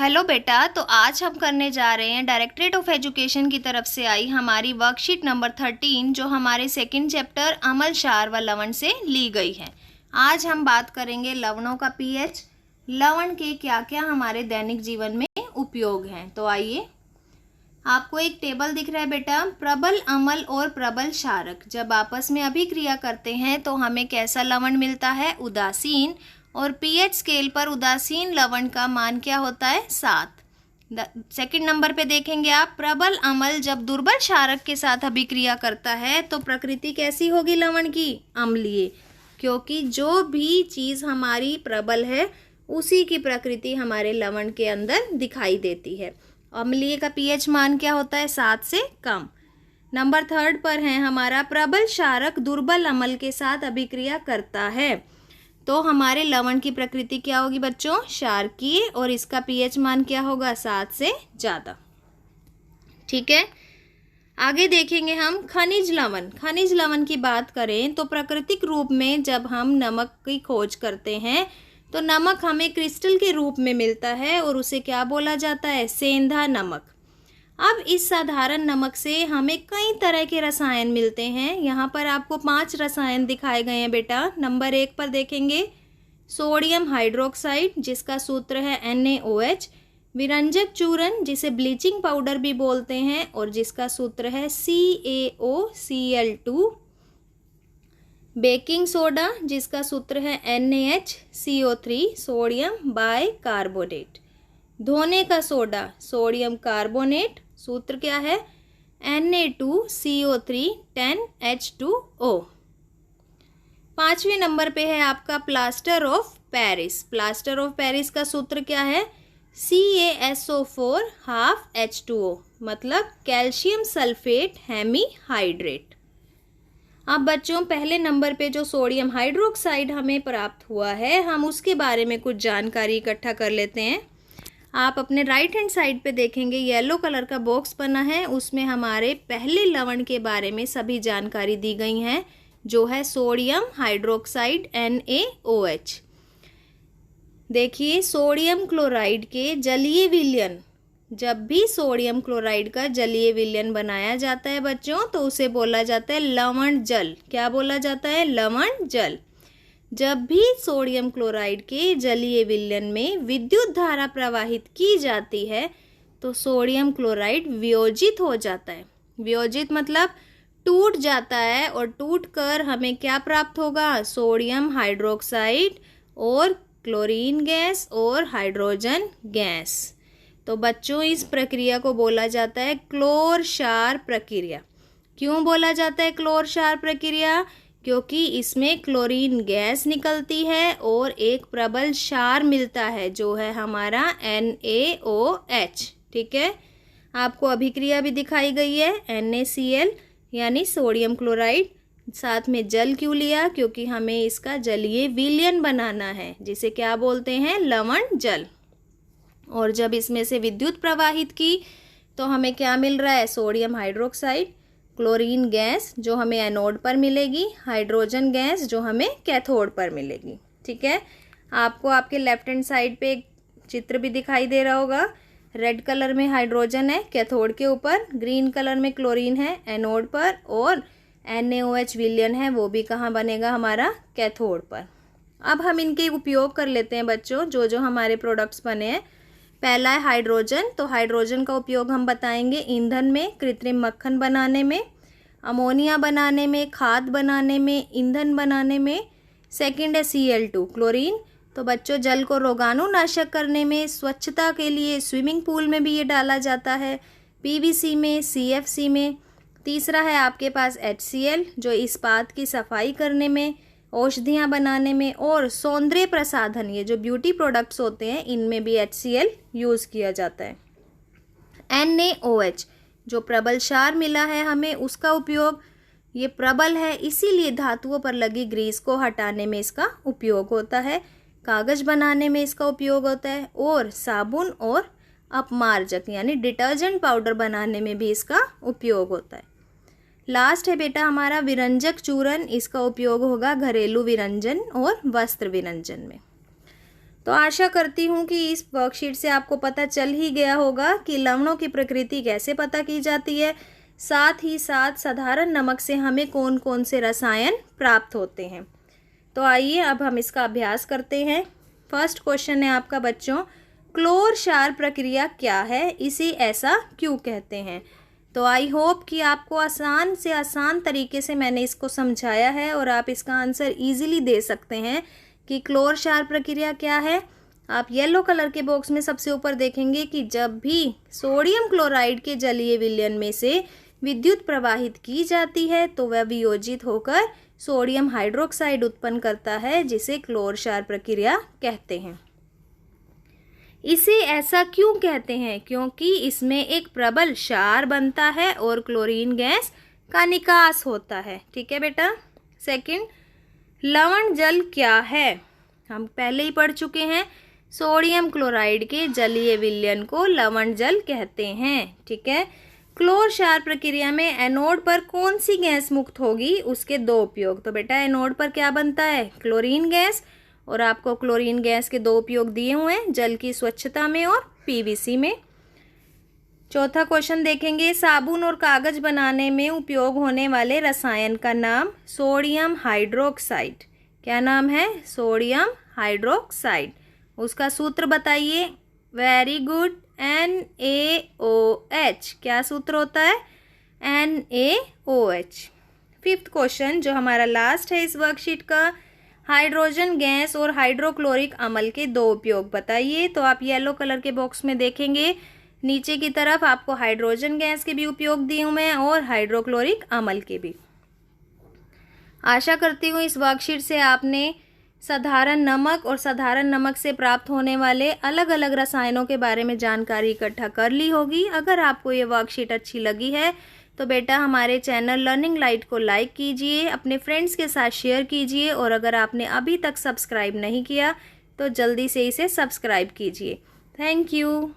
Hello बेटा, तो आज हम करने जा रहे हैं डायरेक्टरेट ऑफ एजुकेशन की तरफ से आई हमारी वर्कशीट नंबर 13 जो हमारे सेकंड चैप्टर अमल, क्षार व लवण से ली गई है। आज हम बात करेंगे लवणों का पीएच, लवण के क्या क्या हमारे दैनिक जीवन में उपयोग हैं। तो आइए, आपको एक टेबल दिख रहा है बेटा, प्रबल अम्ल और प्रबल क्षारक जब आपस में अभिक्रिया करते हैं तो हमें कैसा लवण मिलता है, उदासीन। और पीएच स्केल पर उदासीन लवण का मान क्या होता है, 7। सेकंड नंबर पे देखेंगे आप, प्रबल अम्ल जब दुर्बल क्षारक के साथ अभिक्रिया करता है तो प्रकृति कैसी होगी लवण की, अम्लीय, क्योंकि जो भी चीज़ हमारी प्रबल है उसी की प्रकृति हमारे लवण के अंदर दिखाई देती है। अम्लीय का पीएच मान क्या होता है, 7 से कम। नंबर 3 पर है हमारा, प्रबल क्षारक दुर्बल अम्ल के साथ अभिक्रिया करता है तो हमारे लवण की प्रकृति क्या होगी बच्चों, क्षारकीय, और इसका पीएच मान क्या होगा, 7 से ज़्यादा। ठीक है, आगे देखेंगे हम खनिज लवण। खनिज लवण की बात करें तो प्राकृतिक रूप में जब हम नमक की खोज करते हैं तो नमक हमें क्रिस्टल के रूप में मिलता है और उसे क्या बोला जाता है, सेंधा नमक। अब इस साधारण नमक से हमें कई तरह के रसायन मिलते हैं। यहाँ पर आपको 5 रसायन दिखाए गए हैं बेटा। नंबर 1 पर देखेंगे सोडियम हाइड्रोक्साइड जिसका सूत्र है NaOH, विरंजक चूर्ण जिसे ब्लीचिंग पाउडर भी बोलते हैं और जिसका सूत्र है CaOCl2, बेकिंग सोडा जिसका सूत्र है NaHCO3 सोडियम बाइकार्बोनेट, धोने का सोडा सोडियम कार्बोनेट, सूत्र क्या है Na2CO3 10H2O। 5वें नंबर पे है आपका plaster of Paris. Plaster of Paris का सूत्र क्या है, CaSO4 12H2O, मतलब कैल्शियम सल्फेट हेमीहाइड्रेट। अब बच्चों पहले नंबर पे जो सोडियम हाइड्रोक्साइड हमें प्राप्त हुआ है, हम उसके बारे में कुछ जानकारी इकट्ठा कर लेते हैं। आप अपने राइट हैंड साइड पे देखेंगे येलो कलर का बॉक्स बना है, उसमें हमारे पहले लवण के बारे में सभी जानकारी दी गई हैं जो है सोडियम हाइड्रोक्साइड NaOH। देखिए, सोडियम क्लोराइड के जलीय विलयन, जब भी सोडियम क्लोराइड का जलीय विलयन बनाया जाता है बच्चों तो उसे बोला जाता है लवण जल। क्या बोला जाता है, लवण जल। जब भी सोडियम क्लोराइड के जलीय विलयन में विद्युत धारा प्रवाहित की जाती है तो सोडियम क्लोराइड वियोजित हो जाता है। वियोजित मतलब टूट जाता है, और टूटकर हमें क्या प्राप्त होगा, सोडियम हाइड्रोक्साइड और क्लोरीन गैस और हाइड्रोजन गैस। तो बच्चों इस प्रक्रिया को बोला जाता है क्लोर क्षार प्रक्रिया। क्यों बोला जाता है क्लोर क्षार प्रक्रिया, क्योंकि इसमें क्लोरीन गैस निकलती है और एक प्रबल क्षार मिलता है जो है हमारा NaOH। ठीक है, आपको अभिक्रिया भी दिखाई गई है, NaCl यानी सोडियम क्लोराइड, साथ में जल क्यों लिया, क्योंकि हमें इसका जलीय विलयन बनाना है जिसे क्या बोलते हैं, लवण जल। और जब इसमें से विद्युत प्रवाहित की तो हमें क्या मिल रहा है, सोडियम हाइड्रोक्साइड, क्लोरीन गैस जो हमें एनोड पर मिलेगी, हाइड्रोजन गैस जो हमें कैथोड पर मिलेगी। ठीक है, आपको आपके लेफ्ट हैंड साइड पे एक चित्र भी दिखाई दे रहा होगा। रेड कलर में हाइड्रोजन है कैथोड के ऊपर, ग्रीन कलर में क्लोरीन है एनोड पर, और NaOH विलयन है वो भी कहाँ बनेगा, हमारा कैथोड पर। अब हम इनके उपयोग कर लेते हैं बच्चों, जो जो हमारे प्रोडक्ट्स बने हैं। पहला है हाइड्रोजन, तो हाइड्रोजन का उपयोग हम बताएंगे ईंधन में, कृत्रिम मक्खन बनाने में, अमोनिया बनाने में, खाद बनाने में, ईंधन बनाने में। सेकंड है Cl2 क्लोरीन, तो बच्चों जल को रोगाणुनाशक करने में, स्वच्छता के लिए स्विमिंग पूल में भी ये डाला जाता है, PVC में, CFC में। तीसरा है आपके पास HCl जो इस्पात की सफाई करने में, औषधियाँ बनाने में, और सौंदर्य प्रसाधन, ये जो ब्यूटी प्रोडक्ट्स होते हैं इनमें भी HCl यूज़ किया जाता है। NaOH जो प्रबल क्षार मिला है हमें, उसका उपयोग, ये प्रबल है इसीलिए धातुओं पर लगी ग्रीस को हटाने में इसका उपयोग होता है, कागज़ बनाने में इसका उपयोग होता है, और साबुन और अपमार्जक यानी डिटर्जेंट पाउडर बनाने में भी इसका उपयोग होता है। लास्ट है बेटा हमारा विरंजक चूर्ण, इसका उपयोग होगा घरेलू विरंजन और वस्त्र विरंजन में। तो आशा करती हूँ कि इस वर्कशीट से आपको पता चल ही गया होगा कि लवणों की प्रकृति कैसे पता की जाती है, साथ ही साथ साधारण नमक से हमें कौन कौन से रसायन प्राप्त होते हैं। तो आइए अब हम इसका अभ्यास करते हैं। फर्स्ट क्वेश्चन है आपका बच्चों, क्लोर क्षार प्रक्रिया क्या है, इसे ऐसा क्यों कहते हैं। तो आई होप कि आपको आसान से आसान तरीके से मैंने इसको समझाया है और आप इसका आंसर इजीली दे सकते हैं कि क्लोर क्षार प्रक्रिया क्या है। आप येलो कलर के बॉक्स में सबसे ऊपर देखेंगे कि जब भी सोडियम क्लोराइड के जलीय विलयन में से विद्युत प्रवाहित की जाती है तो वह वियोजित होकर सोडियम हाइड्रोक्साइड उत्पन्न करता है, जिसे क्लोर क्षार प्रक्रिया कहते हैं। इसे ऐसा क्यों कहते हैं, क्योंकि इसमें एक प्रबल क्षार बनता है और क्लोरीन गैस का निकास होता है। ठीक है बेटा। सेकंड, लवण जल क्या है, हम पहले ही पढ़ चुके हैं। सोडियम क्लोराइड के जलीय विलयन को लवण जल कहते हैं। ठीक है। क्लोर क्षार प्रक्रिया में एनोड पर कौन सी गैस मुक्त होगी, उसके दो उपयोग। तो बेटा एनोड पर क्या बनता है, क्लोरीन गैस, और आपको क्लोरीन गैस के दो उपयोग दिए हुए हैं, जल की स्वच्छता में और पीवीसी में। चौथा क्वेश्चन देखेंगे, साबुन और कागज बनाने में उपयोग होने वाले रसायन का नाम सोडियम हाइड्रोक्साइड। क्या नाम है, सोडियम हाइड्रोक्साइड। उसका सूत्र बताइए। Very good, NaOH। क्या सूत्र होता है, NaOH। फिफ्थ क्वेश्चन जो हमारा लास्ट है इस वर्कशीट का, हाइड्रोजन गैस और हाइड्रोक्लोरिक अम्ल के दो उपयोग बताइए। तो आप येलो कलर के बॉक्स में देखेंगे नीचे की तरफ आपको हाइड्रोजन गैस के भी उपयोग दिए हुए हैं और हाइड्रोक्लोरिक अम्ल के भी। आशा करती हूँ इस वर्कशीट से आपने साधारण नमक और साधारण नमक से प्राप्त होने वाले अलग अलग रसायनों के बारे में जानकारी इकट्ठा कर ली होगी। अगर आपको ये वर्कशीट अच्छी लगी है तो बेटा हमारे चैनल लर्निंग लाइट को लाइक कीजिए, अपने फ्रेंड्स के साथ शेयर कीजिए, और अगर आपने अभी तक सब्सक्राइब नहीं किया तो जल्दी से इसे सब्सक्राइब कीजिए। Thank you.